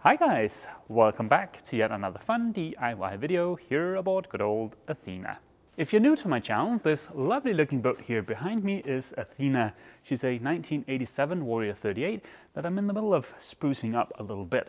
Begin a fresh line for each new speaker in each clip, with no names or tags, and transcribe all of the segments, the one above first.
Hi guys, welcome back to yet another fun DIY video here about good old Athena. If you're new to my channel, this lovely looking boat here behind me is Athena. She's a 1987 Warrior 38 that I'm in the middle of sprucing up a little bit.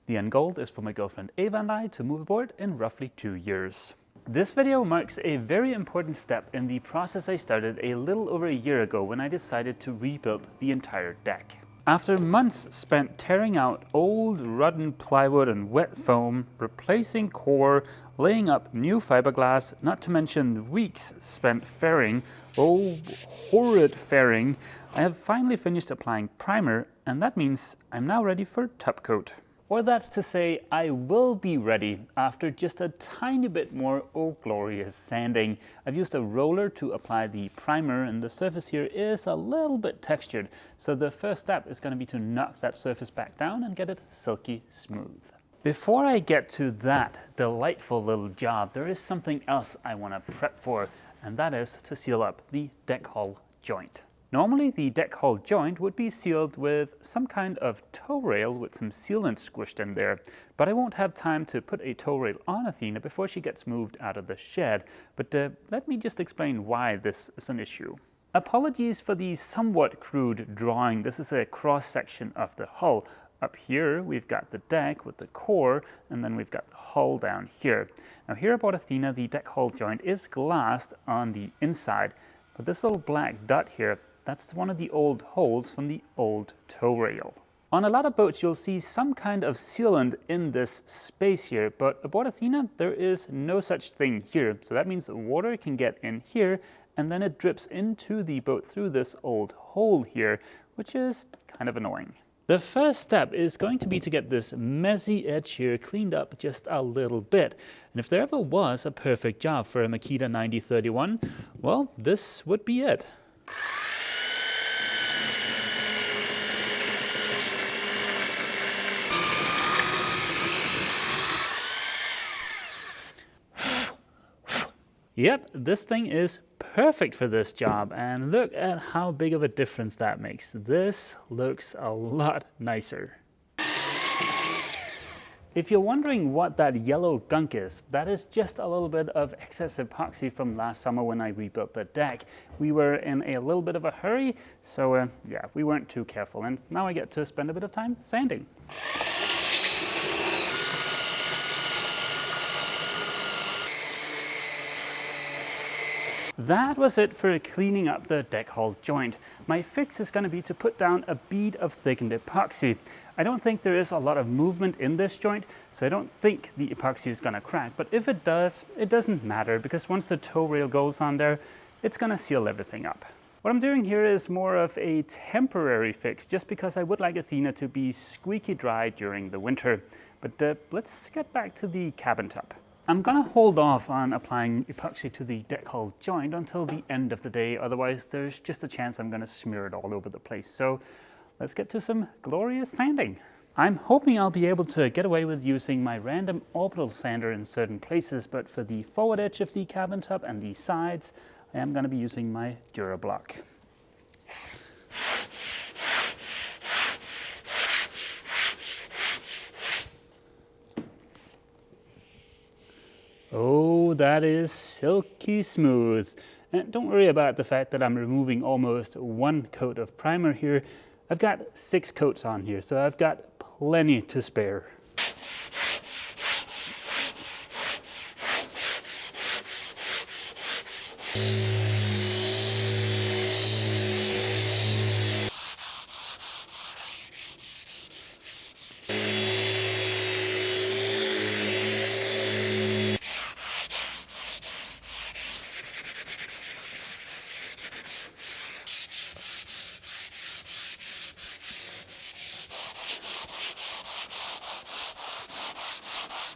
The end goal is for my girlfriend Ava and I to move aboard in roughly 2 years. This video marks a very important step in the process I started a little over a year ago when I decided to rebuild the entire deck. After months spent tearing out old rotten plywood and wet foam, replacing core, laying up new fiberglass, not to mention weeks spent fairing, horrid fairing, I have finally finished applying primer, and that means I'm now ready for top coat. Or that's to say, I will be ready after just a tiny bit more glorious sanding. I've used a roller to apply the primer, and the surface here is a little bit textured. So the first step is going to be to knock that surface back down and get it silky smooth. Before I get to that delightful little job, there is something else I want to prep for, and that is to seal up the deck hull joint. Normally the deck hull joint would be sealed with some kind of tow rail with some sealant squished in there, but I won't have time to put a tow rail on Athena before she gets moved out of the shed. But let me just explain why this is an issue. Apologies for the somewhat crude drawing. This is a cross section of the hull. Up here we've got the deck with the core, and then we've got the hull down here. Now here aboard Athena, the deck hull joint is glassed on the inside, but this little black dot here, that's one of the old holes from the old tow rail. On a lot of boats you'll see some kind of sealant in this space here, but aboard Athena there is no such thing here. So that means the water can get in here and then it drips into the boat through this old hole here, which is kind of annoying. The first step is going to be to get this messy edge here cleaned up just a little bit. And if there ever was a perfect job for a Makita 9031, well, this would be it. Yep, this thing is perfect for this job, and look at how big of a difference that makes. This looks a lot nicer. If you're wondering what that yellow gunk is, that is just a little bit of excess epoxy from last summer when I rebuilt the deck. We were in a little bit of a hurry, so yeah, we weren't too careful, and now I get to spend a bit of time sanding. That was it for cleaning up the deck hull joint. My fix is going to be to put down a bead of thickened epoxy. I don't think there is a lot of movement in this joint, so I don't think the epoxy is going to crack. But if it does, it doesn't matter, because once the tow rail goes on there, it's going to seal everything up. What I'm doing here is more of a temporary fix, just because I would like Athena to be squeaky dry during the winter. But let's get back to the cabin top. I'm going to hold off on applying epoxy to the deck hull joint until the end of the day, otherwise there's just a chance I'm going to smear it all over the place. So let's get to some glorious sanding. I'm hoping I'll be able to get away with using my random orbital sander in certain places, but for the forward edge of the cabin top and the sides, I am going to be using my DuraBlock. Oh, that is silky smooth. And don't worry about the fact that I'm removing almost 1 coat of primer here. I've got 6 coats on here, so I've got plenty to spare.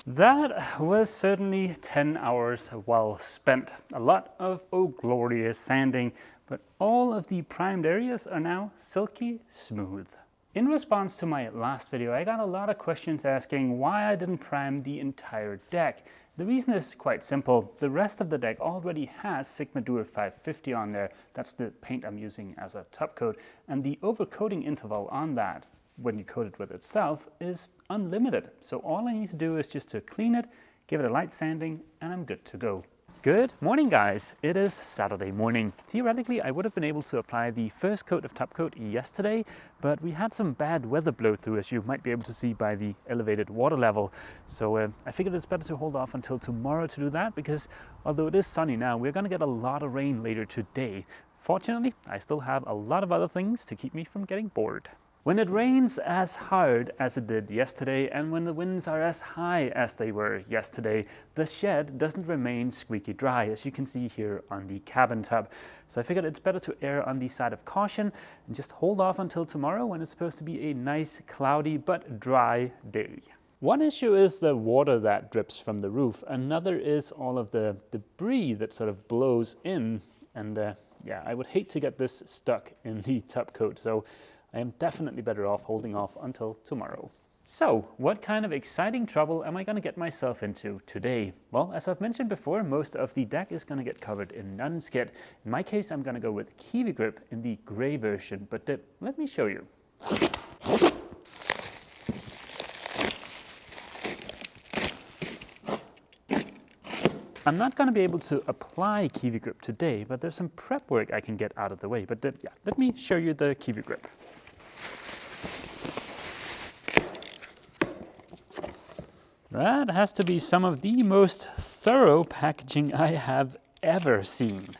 That was certainly 10 hours well spent. A lot of glorious sanding, but all of the primed areas are now silky smooth. In response to my last video, I got a lot of questions asking why I didn't prime the entire deck. The reason is quite simple. The rest of the deck already has Sigmadur 550 on there. That's the paint I'm using as a top coat, and the overcoating interval on that, when you coat it with itself, is unlimited. So all I need to do is just to clean it, give it a light sanding, and I'm good to go. Good morning, guys. It is Saturday morning. Theoretically, I would have been able to apply the first coat of top coat yesterday, but we had some bad weather blow through, as you might be able to see by the elevated water level. So I figured it's better to hold off until tomorrow to do that, because although it is sunny now, we're going to get a lot of rain later today. Fortunately, I still have a lot of other things to keep me from getting bored. When it rains as hard as it did yesterday, and when the winds are as high as they were yesterday, the shed doesn't remain squeaky dry, as you can see here on the cabin tub. So I figured it's better to err on the side of caution and just hold off until tomorrow, when it's supposed to be a nice, cloudy but dry day. One issue is the water that drips from the roof. Another is all of the debris that sort of blows in. And yeah, I would hate to get this stuck in the top coat. So I am definitely better off holding off until tomorrow. So, what kind of exciting trouble am I going to get myself into today? Well, as I've mentioned before, most of the deck is going to get covered in non-skid. In my case, I'm going to go with Kiwi Grip in the gray version, but let me show you. I'm not going to be able to apply Kiwi Grip today, but there's some prep work I can get out of the way. But yeah, let me show you the Kiwi Grip. That has to be some of the most thorough packaging I have ever seen.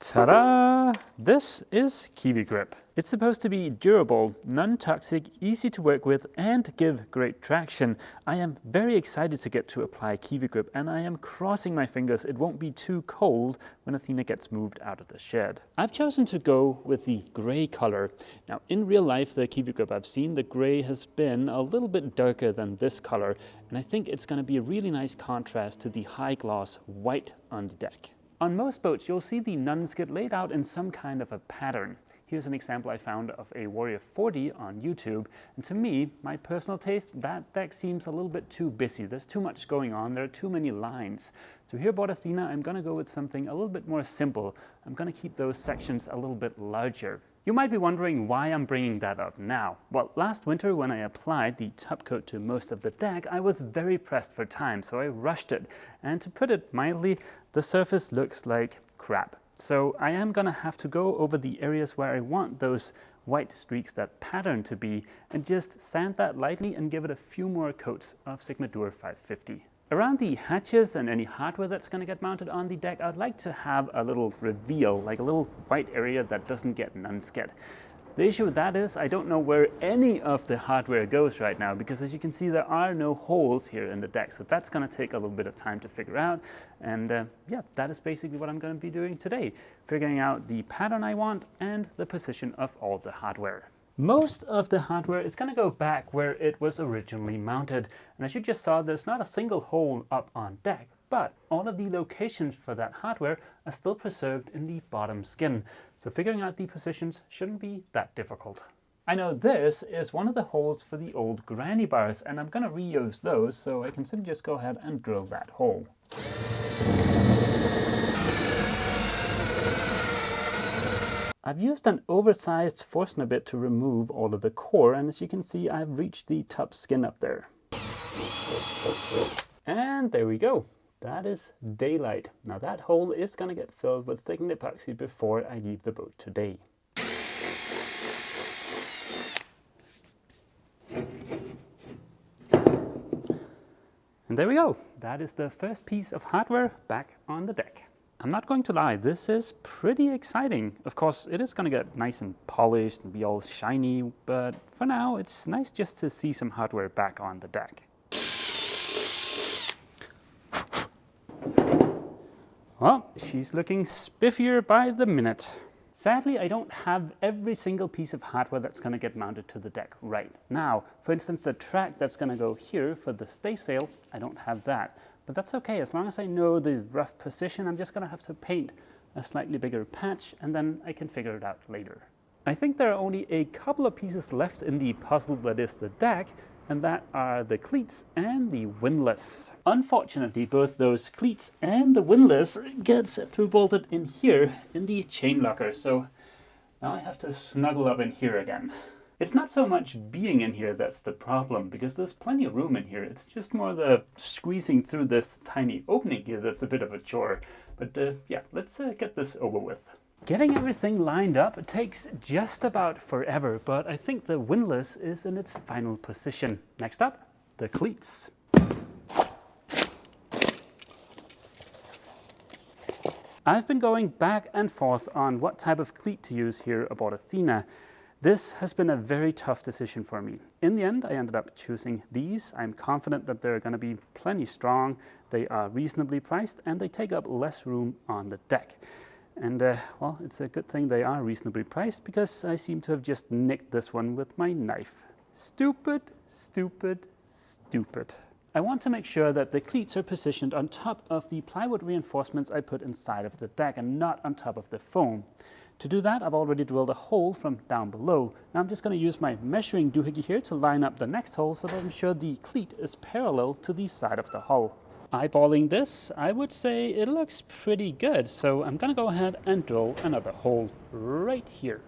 Ta-da! This is Kiwi Grip. It's supposed to be durable, non-toxic, easy to work with, and give great traction. I am very excited to get to apply Kiwi Grip, and I am crossing my fingers it won't be too cold when Athena gets moved out of the shed. I've chosen to go with the gray color. Now, in real life, the Kiwi Grip I've seen, the gray has been a little bit darker than this color, and I think it's going to be a really nice contrast to the high gloss white on the deck. On most boats, you'll see the non-skid laid out in some kind of a pattern. Here's an example I found of a Warrior 40 on YouTube, and to me, my personal taste, that deck seems a little bit too busy. There's too much going on, there are too many lines. So here aboard Athena, I'm going to go with something a little bit more simple. I'm going to keep those sections a little bit larger. You might be wondering why I'm bringing that up now. Well, last winter when I applied the top coat to most of the deck, I was very pressed for time, so I rushed it. And to put it mildly, the surface looks like crap. So I am going to have to go over the areas where I want those white streaks, that pattern to be, and just sand that lightly and give it a few more coats of Sigmadur 550. Around the hatches and any hardware that's going to get mounted on the deck, I'd like to have a little reveal, like a little white area that doesn't get non-skid. The issue with that is I don't know where any of the hardware goes right now, because as you can see, there are no holes here in the deck. So that's going to take a little bit of time to figure out. And yeah, that is basically what I'm going to be doing today, figuring out the pattern I want and the position of all the hardware. Most of the hardware is going to go back where it was originally mounted. And as you just saw, there's not a single hole up on deck, but all of the locations for that hardware are still preserved in the bottom skin. So figuring out the positions shouldn't be that difficult. I know this is one of the holes for the old granny bars, and I'm going to reuse those, so I can simply just go ahead and drill that hole. I've used an oversized Forstner bit to remove all of the core, and as you can see, I've reached the top skin up there. And there we go. That is daylight. Now that hole is going to get filled with thickened epoxy before I leave the boat today. And there we go. That is the first piece of hardware back on the deck. I'm not going to lie, this is pretty exciting. Of course, it is going to get nice and polished and be all shiny, but for now, it's nice just to see some hardware back on the deck. Well, she's looking spiffier by the minute. Sadly, I don't have every single piece of hardware that's going to get mounted to the deck right now. For instance, the track that's going to go here for the staysail, I don't have that. But that's okay, as long as I know the rough position, I'm just going to have to paint a slightly bigger patch, and then I can figure it out later. I think there are only a couple of pieces left in the puzzle that is the deck, and that are the cleats and the windlass. Unfortunately, both those cleats and the windlass gets through bolted in here in the chain locker, so now I have to snuggle up in here again. It's not so much being in here that's the problem, because there's plenty of room in here. It's just more the squeezing through this tiny opening here that's a bit of a chore. But yeah, let's get this over with. Getting everything lined up takes just about forever, but I think the windlass is in its final position. Next up, the cleats. I've been going back and forth on what type of cleat to use here aboard Athena. This has been a very tough decision for me. In the end, I ended up choosing these. I'm confident that they're going to be plenty strong, they are reasonably priced, and they take up less room on the deck. And well, it's a good thing they are reasonably priced, because I seem to have just nicked this one with my knife. Stupid, stupid, stupid. I want to make sure that the cleats are positioned on top of the plywood reinforcements I put inside of the deck and not on top of the foam. To do that, I've already drilled a hole from down below. Now I'm just going to use my measuring doohickey here to line up the next hole so that I'm sure the cleat is parallel to the side of the hull. Eyeballing this, I would say it looks pretty good, so I'm going to go ahead and drill another hole right here.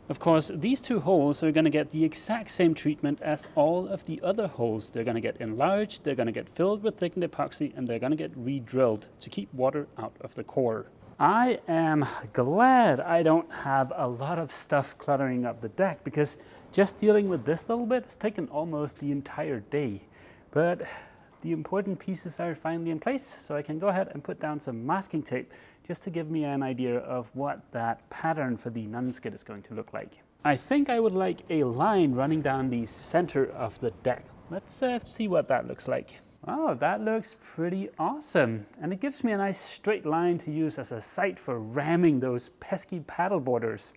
Of course, these two holes are going to get the exact same treatment as all of the other holes. They're going to get enlarged, they're going to get filled with thickened epoxy, and they're going to get re-drilled to keep water out of the core. I am glad I don't have a lot of stuff cluttering up the deck, because just dealing with this little bit has taken almost the entire day. But the important pieces are finally in place, so I can go ahead and put down some masking tape just to give me an idea of what that pattern for the non-skid is going to look like. I think I would like a line running down the center of the deck. Let's see what that looks like. Oh, that looks pretty awesome. And it gives me a nice straight line to use as a site for ramming those pesky paddle boarders.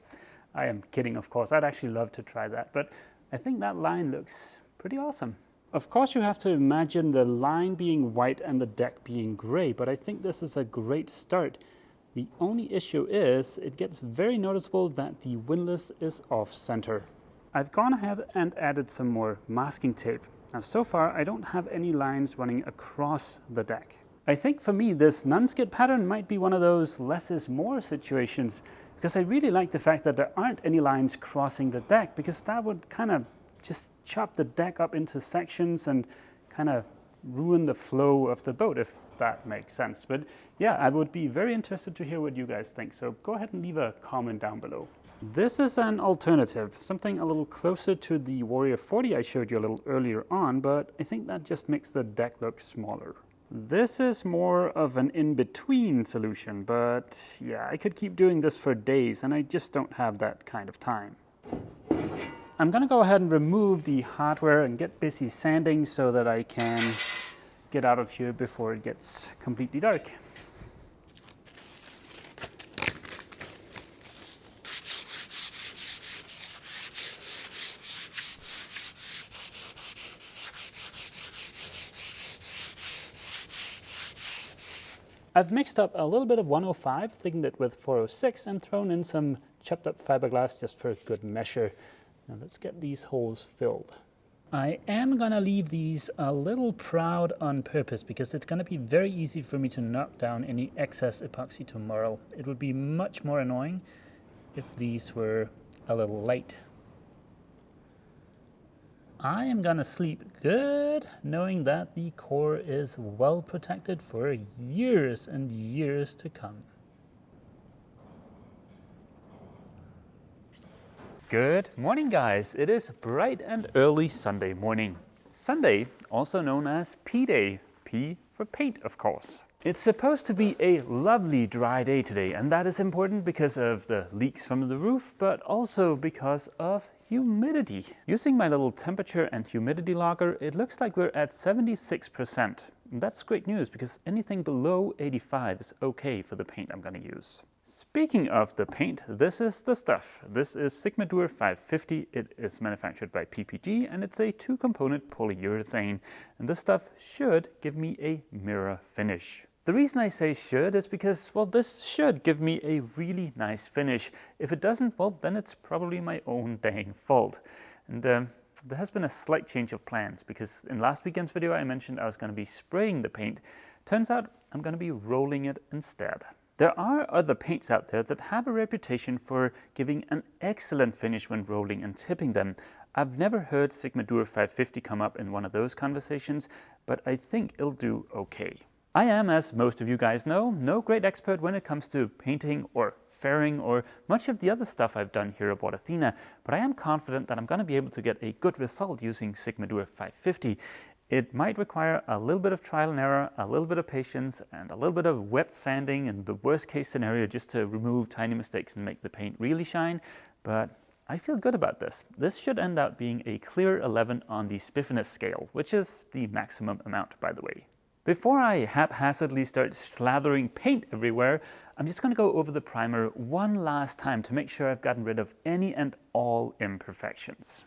I am kidding, of course. I'd actually love to try that, but I think that line looks pretty awesome. Of course, you have to imagine the line being white and the deck being gray, but I think this is a great start. The only issue is it gets very noticeable that the windlass is off center. I've gone ahead and added some more masking tape. Now, so far, I don't have any lines running across the deck. I think for me, this non-skid pattern might be one of those less is more situations, because I really like the fact that there aren't any lines crossing the deck, because that would kind of just chop the deck up into sections and kind of ruin the flow of the boat, if that makes sense. But yeah, I would be very interested to hear what you guys think, so go ahead and leave a comment down below. This is an alternative, something a little closer to the Warrior 40 I showed you a little earlier on, but I think that just makes the deck look smaller. This is more of an in-between solution, but yeah, I could keep doing this for days, and I just don't have that kind of time. I'm going to go ahead and remove the hardware and get busy sanding so that I can get out of here before it gets completely dark. I've mixed up a little bit of 105, thickened it with 406, and thrown in some chopped up fiberglass just for good measure. Now let's get these holes filled. I am gonna leave these a little proud on purpose, because it's gonna be very easy for me to knock down any excess epoxy tomorrow. It would be much more annoying if these were a little light. I am gonna sleep good knowing that the core is well protected for years and years to come. Good morning, guys. It is bright and early Sunday morning. Sunday, also known as P-Day. P for paint, of course. It's supposed to be a lovely dry day today, and that is important because of the leaks from the roof, but also because of humidity. Using my little temperature and humidity logger, it looks like we're at 76%. And that's great news, because anything below 85 is okay for the paint I'm going to use. Speaking of the paint, this is the stuff. This is Sigmadur 550. It is manufactured by PPG, and it's a 2-component polyurethane. And this stuff should give me a mirror finish. The reason I say should is because, well, this should give me a really nice finish. If it doesn't, well, then it's probably my own dang fault. And there has been a slight change of plans, because in last weekend's video I mentioned I was going to be spraying the paint. Turns out I'm going to be rolling it instead. There are other paints out there that have a reputation for giving an excellent finish when rolling and tipping them. I've never heard Sigmadur 550 come up in one of those conversations, but I think it'll do okay. I am, as most of you guys know, no great expert when it comes to painting or fairing or much of the other stuff I've done here aboard Athena, but I am confident that I'm going to be able to get a good result using Sigmadur 550. It might require a little bit of trial and error, a little bit of patience, and a little bit of wet sanding in the worst case scenario just to remove tiny mistakes and make the paint really shine, but I feel good about this. This should end up being a clear 11 on the spiffiness scale, which is the maximum amount, by the way. Before I haphazardly start slathering paint everywhere, I'm just going to go over the primer one last time to make sure I've gotten rid of any and all imperfections.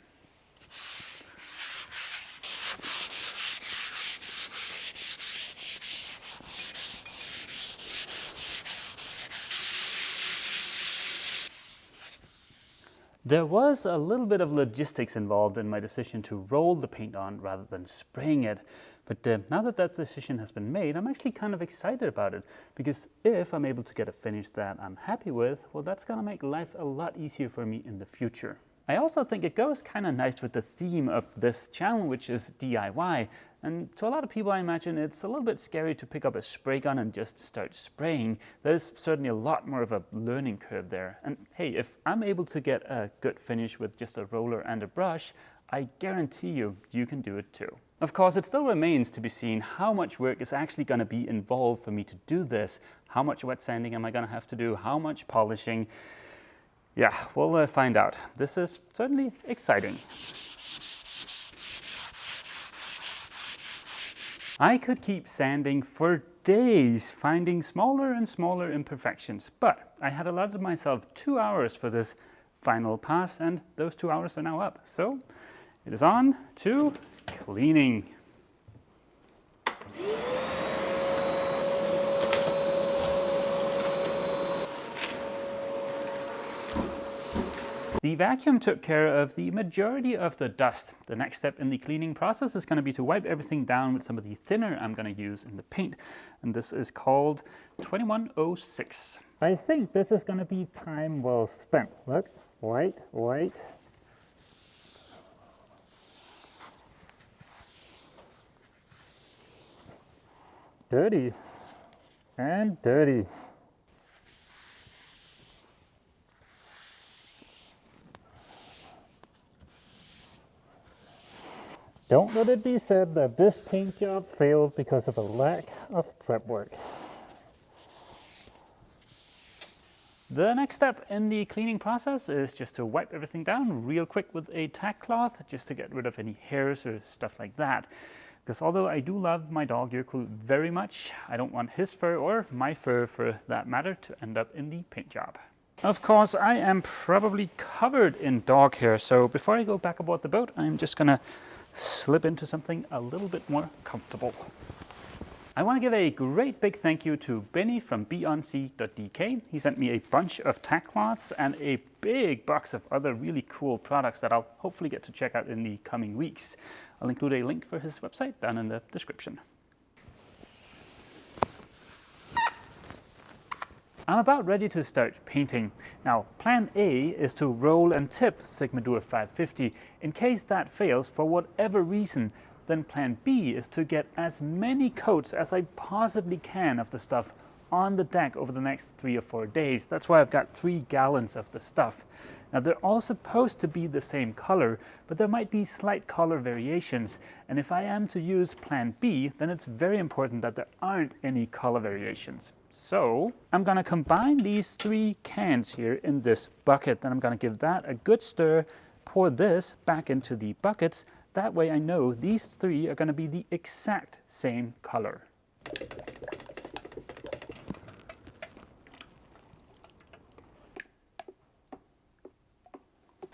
There was a little bit of logistics involved in my decision to roll the paint on rather than spraying it. But now that decision has been made, I'm actually kind of excited about it, because if I'm able to get a finish that I'm happy with, well, that's going to make life a lot easier for me in the future. I also think it goes kind of nice with the theme of this channel, which is DIY. And to a lot of people, I imagine it's a little bit scary to pick up a spray gun and just start spraying. There's certainly a lot more of a learning curve there. And hey, if I'm able to get a good finish with just a roller and a brush, I guarantee you can do it too. Of course, it still remains to be seen how much work is actually going to be involved for me to do this. How much wet sanding am I going to have to do? How much polishing? Yeah, we'll find out. This is certainly exciting. I could keep sanding for days, finding smaller and smaller imperfections, but I had allotted myself 2 hours for this final pass, and those 2 hours are now up. So it is on to cleaning. The vacuum took care of the majority of the dust. The next step in the cleaning process is going to be to wipe everything down with some of the thinner I'm going to use in the paint. And this is called 2106. I think this is going to be time well spent. Look, white, white. Dirty and dirty. Don't let it be said that this paint job failed because of a lack of prep work. The next step in the cleaning process is just to wipe everything down real quick with a tack cloth, just to get rid of any hairs or stuff like that. Because although I do love my dog Yerkul very much, I don't want his fur, or my fur for that matter, to end up in the paint job. Of course, I am probably covered in dog hair, so before I go back aboard the boat, I'm just gonna slip into something a little bit more comfortable. I want to give a great big thank you to Benny from beyondsea.dk. He sent me a bunch of tack cloths and a big box of other really cool products that I'll hopefully get to check out in the coming weeks. I'll include a link for his website down in the description. I'm about ready to start painting. Now, plan A is to roll and tip Sigmadur 550. In case that fails for whatever reason, then plan B is to get as many coats as I possibly can of the stuff on the deck over the next 3 or 4 days. That's why I've got 3 gallons of the stuff. Now, they're all supposed to be the same color, but there might be slight color variations. And if I am to use plan B, then it's very important that there aren't any color variations. So I'm going to combine these 3 cans here in this bucket. Then I'm going to give that a good stir, pour this back into the buckets. That way I know these 3 are going to be the exact same color.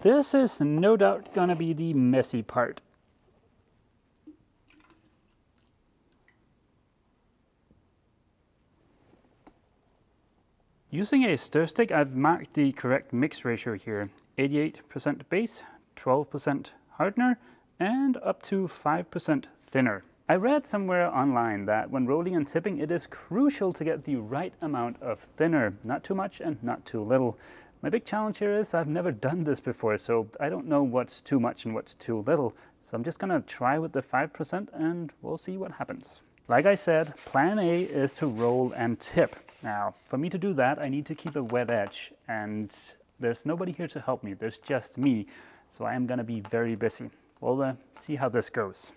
This is no doubt going to be the messy part. Using a stir stick, I've marked the correct mix ratio here. 88% base, 12% hardener, and up to 5% thinner. I read somewhere online that when rolling and tipping, it is crucial to get the right amount of thinner, not too much and not too little. My big challenge here is I've never done this before, so I don't know what's too much and what's too little. So I'm just gonna try with the 5% and we'll see what happens. Like I said, plan A is to roll and tip. Now, for me to do that, I need to keep a wet edge, and there's nobody here to help me, there's just me. So I am gonna be very busy. We'll see how this goes.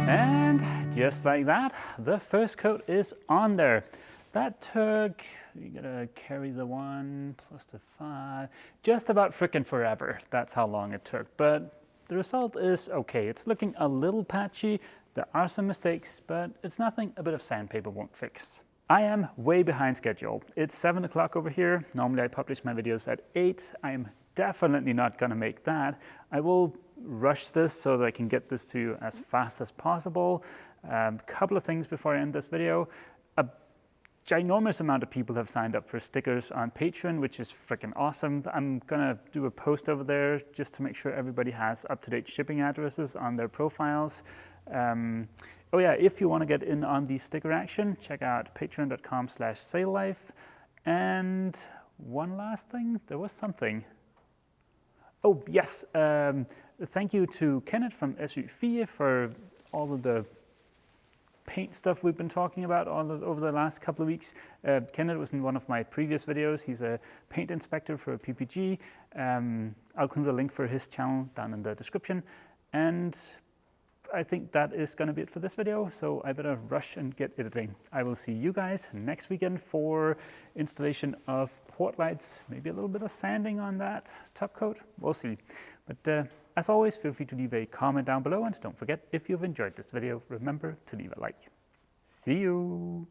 And just like that, the first coat is on there. That took, you gotta carry the 1 plus the 5, just about frickin' forever. That's how long it took, but the result is okay. It's looking a little patchy. There are some mistakes, but it's nothing a bit of sandpaper won't fix. I am way behind schedule. It's 7 o'clock over here. Normally I publish my videos at 8. I am definitely not gonna make that. I will rush this so that I can get this to you as fast as possible. Couple of things before I end this video. A ginormous amount of people have signed up for stickers on Patreon, which is freaking awesome. I'm gonna do a post over there just to make sure everybody has up-to-date shipping addresses on their profiles. Oh yeah, if you want to get in on the sticker action, check out patreon.com/saillife. And one last thing, there was something. Oh yes, thank you to Kenneth from SU4 for all of the paint stuff we've been talking about over the last couple of weeks. Kenneth was in one of my previous videos. He's a paint inspector for PPG. I'll include a link for his channel down in the description. And I think that is going to be it for this video, so I better rush and get editing. I will see you guys next weekend for installation of port lights, maybe a little bit of sanding on that top coat. We'll see. But as always, feel free to leave a comment down below, and don't forget, if you've enjoyed this video, remember to leave a like. See you!